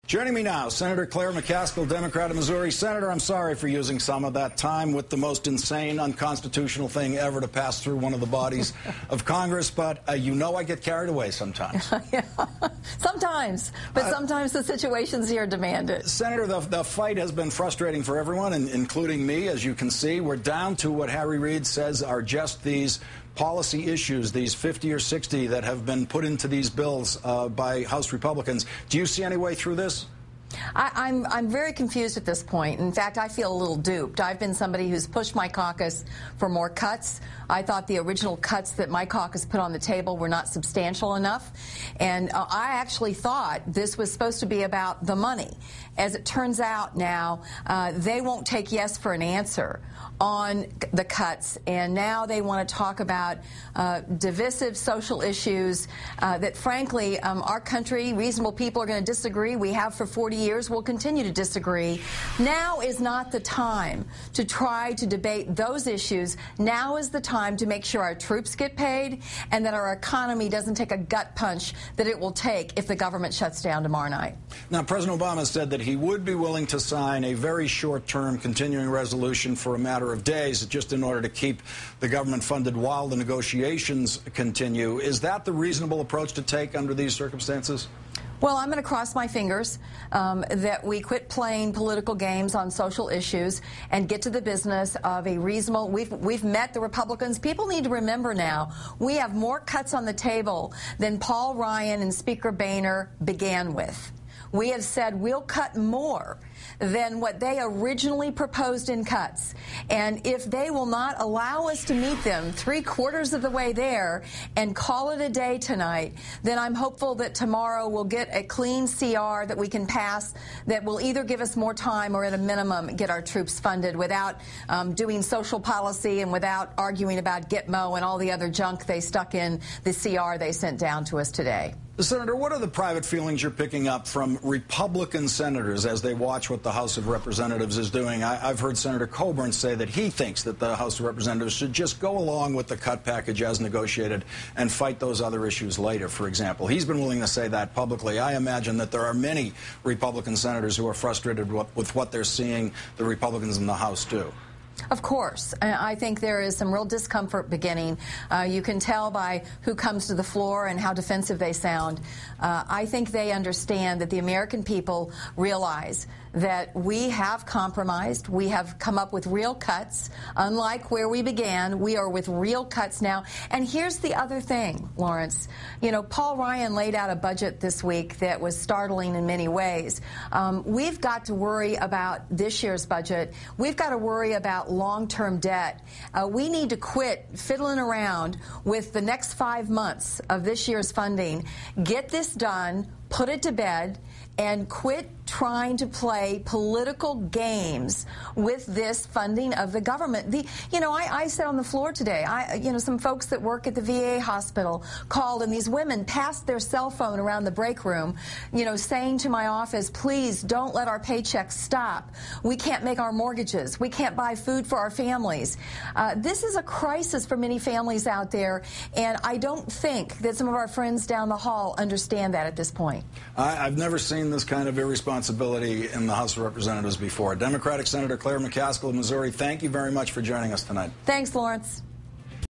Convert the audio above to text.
Joining me now, Senator Claire McCaskill, Democrat of Missouri. Senator, I'm sorry for using some of that time with the most insane, unconstitutional thing ever to pass through one of the bodies of Congress, but you know I get carried away sometimes. Yeah, sometimes, but sometimes the situations here demand it. Senator, the fight has been frustrating for everyone, including me. As you can see, we're down to what Harry Reid says are just these policy issues, these 50 or 60 that have been put into these bills by House Republicans. Do you see any way through this? I'm very confused at this point. In fact, I feel a little duped. I've been somebody who's pushed my caucus for more cuts. I thought the original cuts that my caucus put on the table were not substantial enough. And I actually thought this was supposed to be about the money. As it turns out now, they won't take yes for an answer on the cuts, and now they want to talk about divisive social issues that, frankly, our country, reasonable people are going to disagree. We have for 40 years. We'll continue to disagree. Now is not the time to try to debate those issues. Now is the time to make sure our troops get paid and that our economy doesn't take a gut punch that it will take if the government shuts down tomorrow night. Now, President Obama said that he would be willing to sign a very short-term continuing resolution for a matter of days, just in order to keep the government funded while the negotiations continue. Is that the reasonable approach to take under these circumstances? Well, I'm going to cross my fingers that we quit playing political games on social issues and get to the business of a reasonable. We've met the Republicans. People need to remember now we have more cuts on the table than Paul Ryan and Speaker Boehner began with. We have said we'll cut more than what they originally proposed in cuts. And if they will not allow us to meet them 3/4 of the way there and call it a day tonight, then I'm hopeful that tomorrow we'll get a clean CR that we can pass that will either give us more time or at a minimum get our troops funded without doing social policy and without arguing about Gitmo and all the other junk they stuck in the CR they sent down to us today. Senator, what are the private feelings you're picking up from Republican senators as they watch what the House of Representatives is doing? I've heard Senator Coburn say that he thinks that the House of Representatives should just go along with the cut package as negotiated and fight those other issues later, for example. He's been willing to say that publicly. I imagine that there are many Republican senators who are frustrated with what they're seeing the Republicans in the House do. Of course. I think there is some real discomfort beginning. You can tell by who comes to the floor and how defensive they sound. I think they understand that the American people realize that we have compromised. We have come up with real cuts. Unlike where we began, we are with real cuts now. And here's the other thing, Lawrence. You know, Paul Ryan laid out a budget this week that was startling in many ways. We've got to worry about this year's budget. We've got to worry about long-term debt. We need to quit fiddling around with the next 5 months of this year's funding. Get this done, put it to bed, and quit trying to play political games with this funding of the government. I said on the floor today, some folks that work at the VA hospital called, and these women passed their cell phone around the break room, saying to my office, please don't let our paychecks stop. We can't make our mortgages. We can't buy food for our families. This is a crisis for many families out there, and I don't think that some of our friends down the hall understand that at this point. I've never seen this kind of irresponsibility in the House of Representatives before. Democratic Senator Claire McCaskill of Missouri, thank you very much for joining us tonight. Thanks, Lawrence.